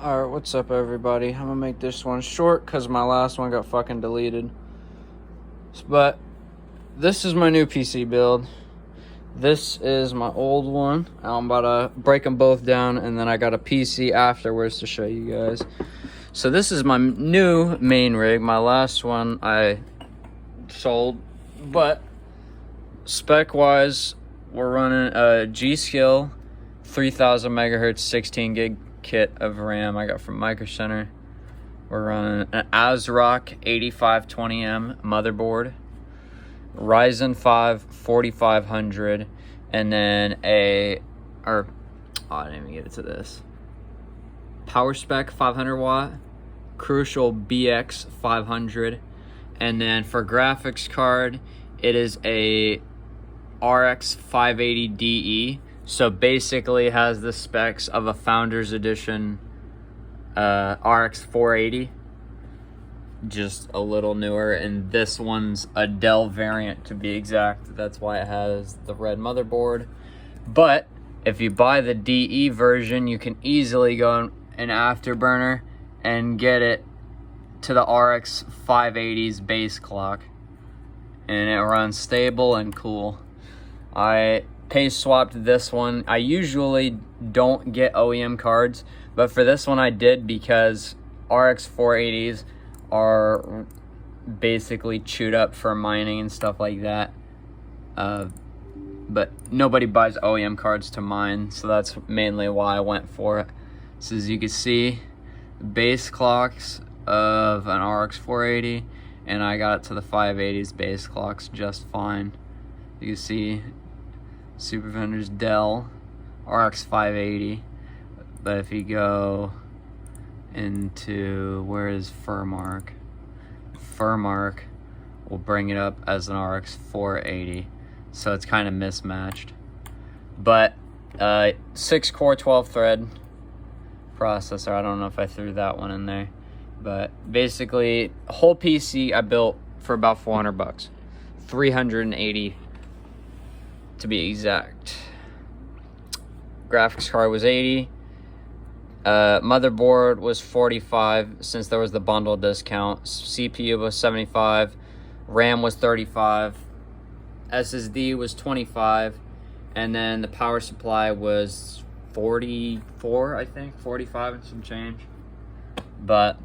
Alright, what's up everybody? I'm gonna make this one short because my last one got fucking deleted. But this is my new PC build. This is my old one. I'm about to break them both down, and then I got a PC afterwards to show you guys. So this is my new main rig. My last one I sold, but spec wise, we're running a gskill 3000 megahertz 16 gig kit of RAM I got from Micro Center. We're running an Asrock A520m motherboard, Ryzen 5 4500, and then I didn't even get to this. Powerspec 500 watt, Crucial BX 500, and then for graphics card, it is a RX 580 DE. So basically it has the specs of a Founders Edition RX 480, just a little newer, and this one's a Dell variant to be exact. That's why it has the red motherboard. But if you buy the DE version, you can easily go in Afterburner and get it to the RX 580's base clock, and it runs stable and cool. I paste swapped this one. I usually don't get OEM cards, but for this one I did because RX 480s are basically chewed up for mining and stuff like that. But nobody buys OEM cards to mine, so that's mainly why I went for it. So as you can see, base clocks of an RX 480, and I got it to the 580s base clocks just fine. You can see Super Vendors Dell RX 580, but if you go into where is Furmark will bring it up as an RX 480, so it's kind of mismatched. But 6 core 12 thread processor. I don't know if I threw that one in there, but basically a whole PC I built for about 400 bucks, 380 to be exact. Graphics card was 80. Motherboard was 45 since there was the bundle discount. CPU was 75. RAM was 35. SSD was 25. And then the power supply was 44, I think. 45 and some change. But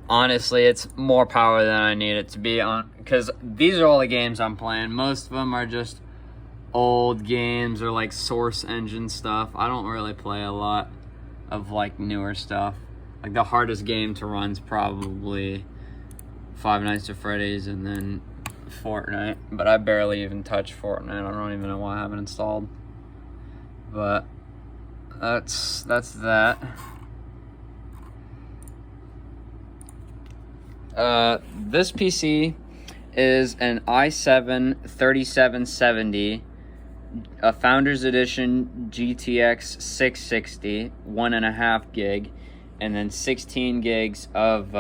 honestly, it's more power than I need it to be on, because these are all the games I'm playing. Most of them are just old games or like Source Engine stuff. I don't really play a lot of like newer stuff. Like the hardest game to run is probably Five Nights at Freddy's and then Fortnite. But I barely even touch Fortnite. I don't even know why I haven't installed. But that's that. This PC is an i7 3770, a Founders Edition GTX 660, 1.5 gig, and then 16 gigs of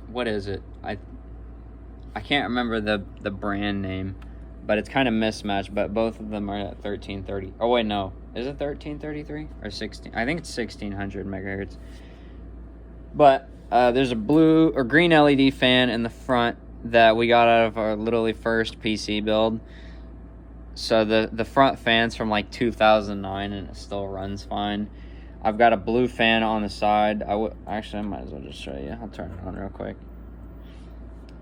what is it? I can't remember the brand name, but it's kind of mismatched. But both of them are at 1330. Oh wait, no, is it 1333 or 16? I think it's 1600 megahertz. But there's a blue or green LED fan in the front that we got out of our literally first PC build. So the front fan's from like 2009 and it still runs fine. I've got a blue fan on the side. Actually, I might as well just show you. I'll turn it on real quick.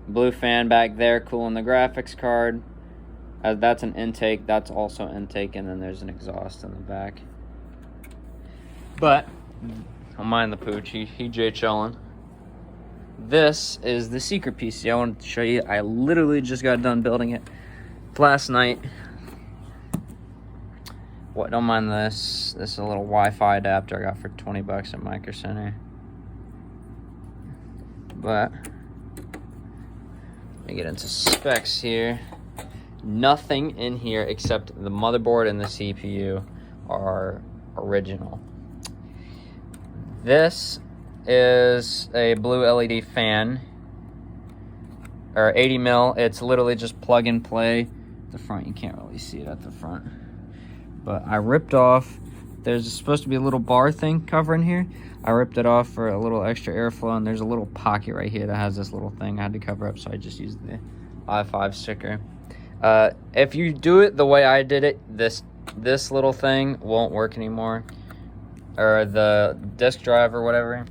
Blue fan back there, cooling the graphics card. That's an intake. That's also intake, and then there's an exhaust in the back. But don't mind the pooch, he chillin'. This is the secret PC I wanted to show you. I literally just got done building it last night. What? Don't mind this. This is a little Wi-Fi adapter I got for 20 bucks at Micro Center. But let me get into specs here. Nothing in here except the motherboard and the CPU are original. This is a blue LED fan, or 80 mil. It's literally just plug and play. The front, you can't really see it at the front. but I ripped off, there's supposed to be a little bar thing covering here. I ripped it off for a little extra airflow, and there's a little pocket right here that has this little thing I had to cover up, so I just used the i5 sticker. If you do it the way I did it, this little thing won't work anymore, or the disk drive or whatever.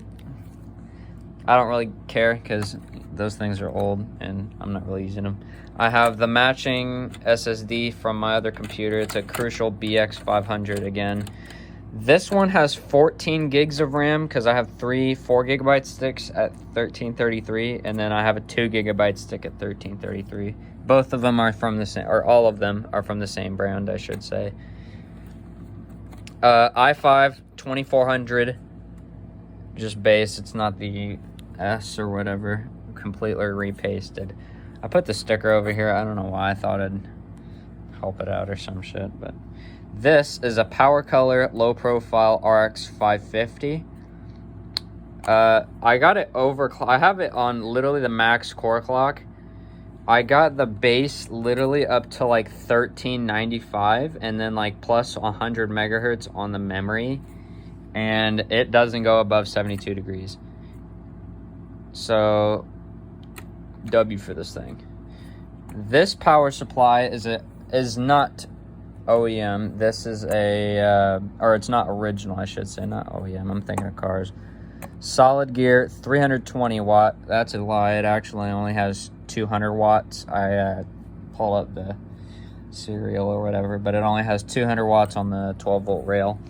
I don't really care because those things are old and I'm not really using them. I have the matching SSD from my other computer. It's a Crucial BX500 again. This one has 14 gigs of RAM because I have 3 4GB sticks at 1333, and then I have a 2GB stick at 1333. Both of them are from the same, or all of them are from the same brand, I should say. i5 2400, just base. It's not the S or whatever, completely repasted. I put the sticker over here. I don't know why. I thought it'd help it out or some shit, but this is a powercolor low profile RX 550. I got it I have it on literally the max core clock. I got the base literally up to like 1395 and then like plus 100 megahertz on the memory, and it doesn't go above 72 degrees. So W for this thing. This power supply is not OEM. This is a or it's not original, I should say, not OEM. I'm thinking of cars. Solid gear, 320 watt. That's a lie. It actually only has 200 watts. I pulled up the serial or whatever, but it only has 200 watts on the 12 volt rail.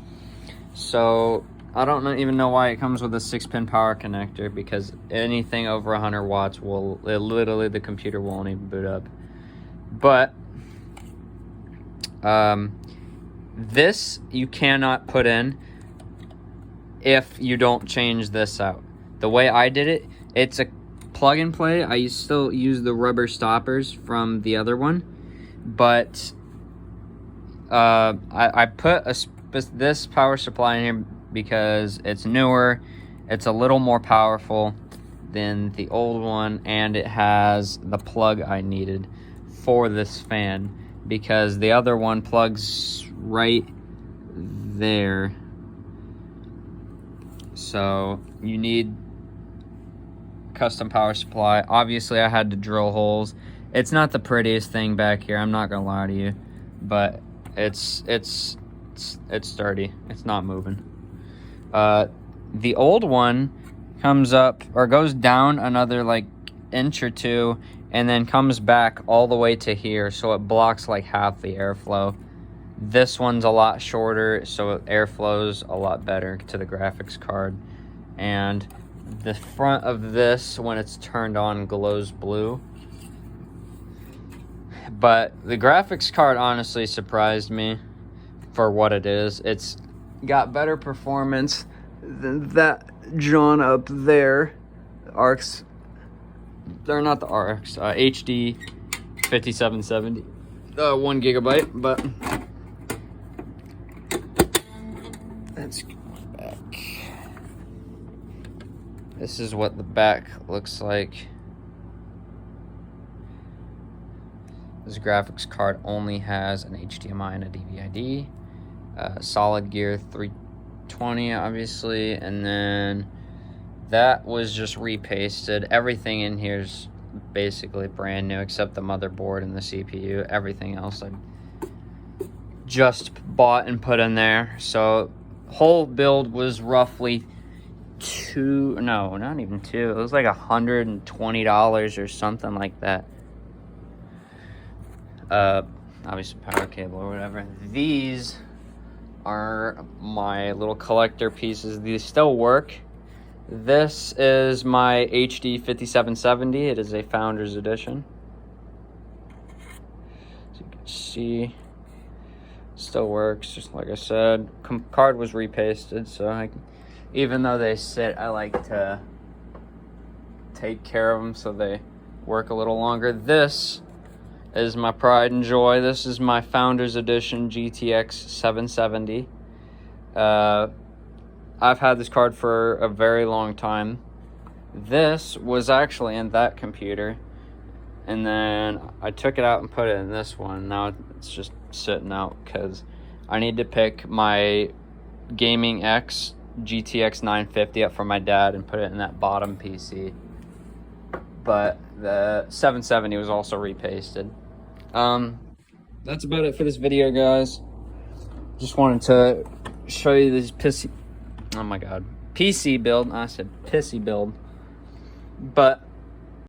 So I don't even know why it comes with a 6-pin power connector, because anything over 100 watts will literally, the computer won't even boot up. But this you cannot put in if you don't change this out. The way I did it, it's a plug and play. I still use the rubber stoppers from the other one, but I put this power supply in here because it's newer, it's a little more powerful than the old one, and it has the plug I needed for this fan, because the other one plugs right there. So you need custom power supply. Obviously I had to drill holes. It's not the prettiest thing back here, I'm not gonna lie to you, but it's sturdy. It's not moving. The old one comes up or goes down another like inch or two and then comes back all the way to here, so it blocks like half the airflow. This one's a lot shorter, so it airflows a lot better to the graphics card. And the front of this, when it's turned on, glows blue. But the graphics card honestly surprised me for what it is. It's got better performance than that John up there. RX, they're not the RX, HD 5770, 1 gigabyte, but let's go back. This is what the back looks like. This graphics card only has an HDMI and a DVI-D. Solid gear 320 obviously, and then that was just repasted. Everything in here is basically brand new except the motherboard and the CPU. Everything else I just bought and put in there. So whole build was roughly not even two, it was like $120 or something like that. Obviously power cable or whatever. These are my little collector pieces. These still work. This is my HD 5770. It is a Founders Edition. As you can see, still works, just like I said. Card was repasted, so even though they sit, I like to take care of them so they work a little longer. This is my pride and joy. This is my Founders Edition GTX 770. I've had this card for a very long time. This was actually in that computer, and then I took it out and put it in this one. Now it's just sitting out because I need to pick my Gaming X GTX 950 up for my dad and put it in that bottom PC. But the 770 was also repasted. That's about it for this video, guys. Just wanted to show you this PC build. I said pissy build. But